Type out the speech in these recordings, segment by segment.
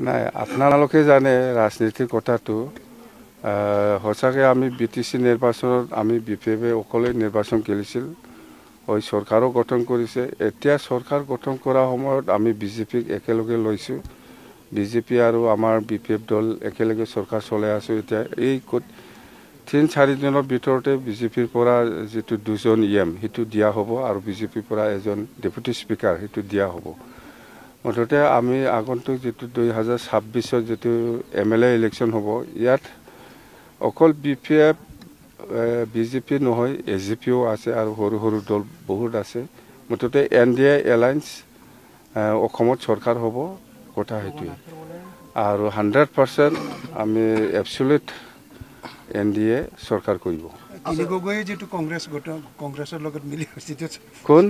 নাই আপোনালোকে জানে ৰাজনীতিৰ কথাটো সঁচাকৈ আমি বিটিচি নিৰ্বাচনত আমি বিপিএফে অকলে নিৰ্বাচন খেলিছিল হয় চৰকাৰো গঠন কৰিছে এতিয়া চৰকাৰ গঠন কৰা সময়ত আমি বিজেপিক একেলগে লৈছোঁ বিজেপি আৰু আমাৰ বিপিএফ দল একেলগে চৰকাৰ চলাই আছোঁ এতিয়া এই 3-4 দিনৰ ভিতৰতে বিজেপিৰ পৰা যেটো দুজন ইএম হেতু দিয়া হ'ব আৰু বিজেপিৰ পৰা এজন ডেপুটি স্পিকাৰ হেতু দিয়া হ'ব মুঠতে আমি আগন্তুক যেটো 2026 যেটো এমএলএ ইলেকশন হ'ব ইয়াত অকল বিপিএফ বিজেপি নহয় এজিপিও আছে আৰু সৰু সৰু দল বহুত আছে মুঠতে এনডিএ এলায়েন্স অসমত চৰকাৰ হ'ব কথা হেতু আৰু 100% আমি এবসলিউট এনডিএ চৰকাৰ কৰিব তিনি গগৈ যেটো কংগ্ৰেছৰ লগত মিলি হৈছিল কোন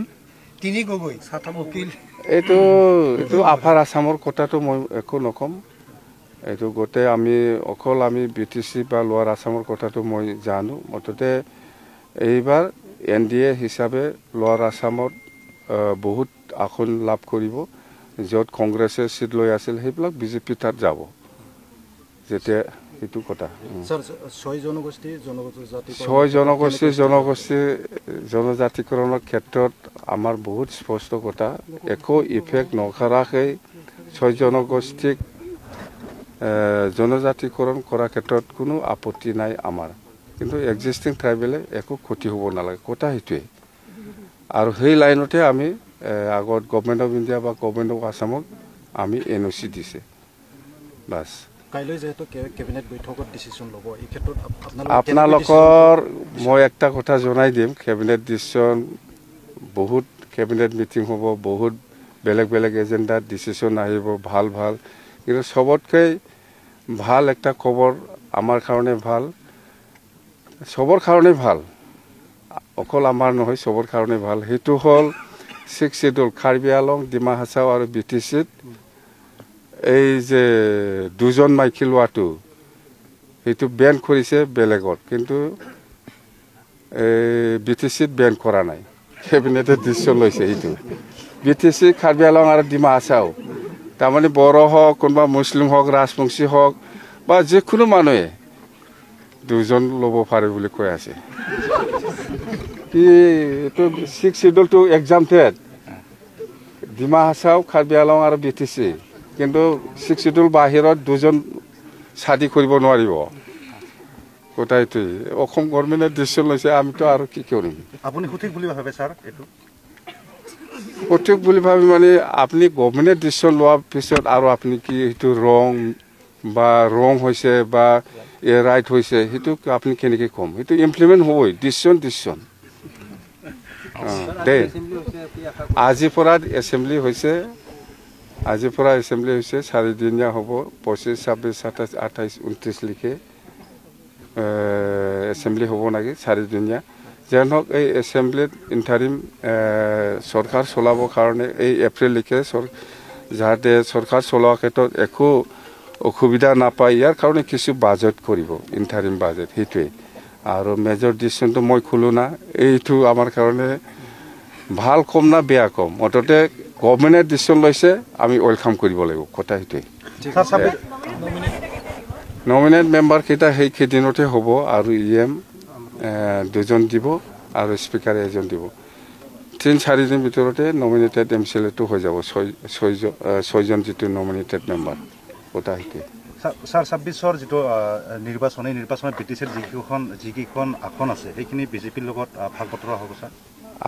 তিনি গগৈ সাত বকিল এটো আফাৰ আসামৰ কথাটো মই একো নকম এটো গতে আমি অকল আমি বিটিসি বা লোৱাৰ আসামৰ কথাটো মই জানো মততে এইবাৰ এনডিএ হিচাপে লোৱাৰ আসামত বহুত আসন লাভ কৰিব যত কংগ্ৰেছে সিট লৈ আছিল হেবিলাক বিজেপি তাত যাব যেতে এটো কথা স্যার 6 জনগোষ্ঠী জনজাতিকৰণৰ ক্ষেত্ৰত আমাৰ বহুত স্পষ্ট কথা একো ইফেক্ট নকৰাকৈ 6 জনগোষ্ঠীক জনজাতিকৰণ কৰাৰ ক্ষেত্ৰত কোনো আপত্তি নাই আমাৰ কিন্তু এক্সিস্টিং ট্ৰাইবেলে একো ক্ষতি হ'ব নালাগে কথা হেতুৱে আৰু সেই লাইনতে আমি আগত গভৰ্নমেন্ট অফ ইন্ডিয়া বা গভৰ্নমেন্ট অফ আসামক আমি এনওসি দিছে বাস কাইলৈ যেটো ক্যাবিনেট বৈঠকত ডিসিশন লব এই ক্ষেত্ৰত আপোনালোকৰ মই একটা কথা জনাই দিম ক্যাবিনেট ডিসিশন বহুত ক্যাবিনেট মিটিং হ'ব বহুত বেলেগ বেলেগ এজেন্ডা ডিসিশন আহিব ভাল ভাল কিন্তু সবতকৈ ভাল একটা খবৰ আমাৰ কাৰণে ভাল সবৰ কাৰণে ভাল অকল আমাৰ নহয় সবৰ কাৰণে ভাল হেতু হল 6 শিডিউল কাৰ্বি আলং ডিমা হাছাও আৰু বিটিচিত এই যে দুজন মাইকি লোৱাটো হেতু বেন কৰিছে বেলেগত কিন্তু বিটিচিত বেন কৰা নাই ক্যাবিনেটে ডিসিশন লৈছে হেতু বিটিচি কাৰ্বি আলং আৰু ডিমা হাছাও তাৰমানে বড় হওক কোনবা মুসলিম হওক ৰাজবংশী হওক বা যিকোনো মানুহে দুজন ল'ব পাৰে বুলি কৈ আছে কি এটো 6 শিডিউল টু এক্সামটেড ডিমা হাছাও কাৰ্বি আলং আৰু বিটিচি কিন্তু 6 শিডিউল বাহিৰত দুজন শাদি কৰিব নোৱাৰিব কোটাইতে অসম গভৰ্নমেন্টে ডিসিশন লৈছে আমিতো আৰু কি কৰিম আপুনি সঠিক বুলি ভাবে স্যাৰ এটো সঠিক বুলি ভাবি মানে আপনি গভৰ্নমেন্টে ডিসিশন লোৱাৰ পিছত আৰু আপনি কি এটো ৰং হৈছে বা ৰাইট হৈছে হেতু আপনি কেনেকৈ কম এটো ইমপ্লিমেন্ট হ'বই ডিসিশন দে আজি পৰা এসেম্বলি হৈছে 4 দিনীয়া হ'ব 25 26 27 28 29 লিখে এসেম্বলি হ'ব নাকি 4 দিনীয়া যেনক এই এসেম্বলিত ইন্টারিম সরকার চলাবৰ কাৰণে এই এপ্ৰিল লিখে যাতে সৰকাৰ চলোৱাৰ ক্ষেত্ৰত একো অসুবিধা নাপায় ইয়াৰ কাৰণে কিছু বাজেট কৰিব ইন্টাৰিম বাজেট হেতুৱে আৰু মেজৰ ডিসিশনটো মই খুলো না এইটো আমাৰ কাৰণে ভাল কম না বেয়া কম মততে গভৰ্নমেন্টে ডিসিশন লৈছে আমি ওয়েলকাম কৰিব লাগিব কথা হেতুৱে নমিনেট মেম্বাৰ কেইটা সেই কেদিনতে হ'ব আৰু ইএম দুজন দিব আৰু স্পিকাৰ এজন দিব 3-4 দিন ভিতৰতে নমিনেটেড এমসিএলএ টো হৈ যাব 6 জন যেটো নমিনেটেড মেম্বাৰ কথা হেতুৱে স্যাৰ 26 যেটো নিৰ্বাচনত বিটিচিৰ যিকিখন আসন আছে সেইখিনি বিজেপিৰ লগত ভাগ বতৰা হ'ব স্যার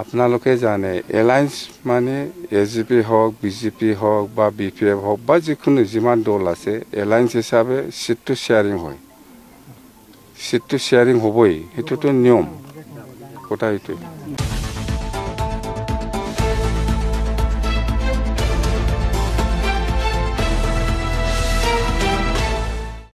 আপোনালোকে জানে এলায়েন্স মানে এজিপি হওক বিজেপি হওক বা বিপিএফ হওক বা যিকোনো যিমান দল আছে এলায়েন্স হিচাপে সিটটো শেয়াৰিং হ'বই হেতুটো নিয়ম কথা হেতুৱে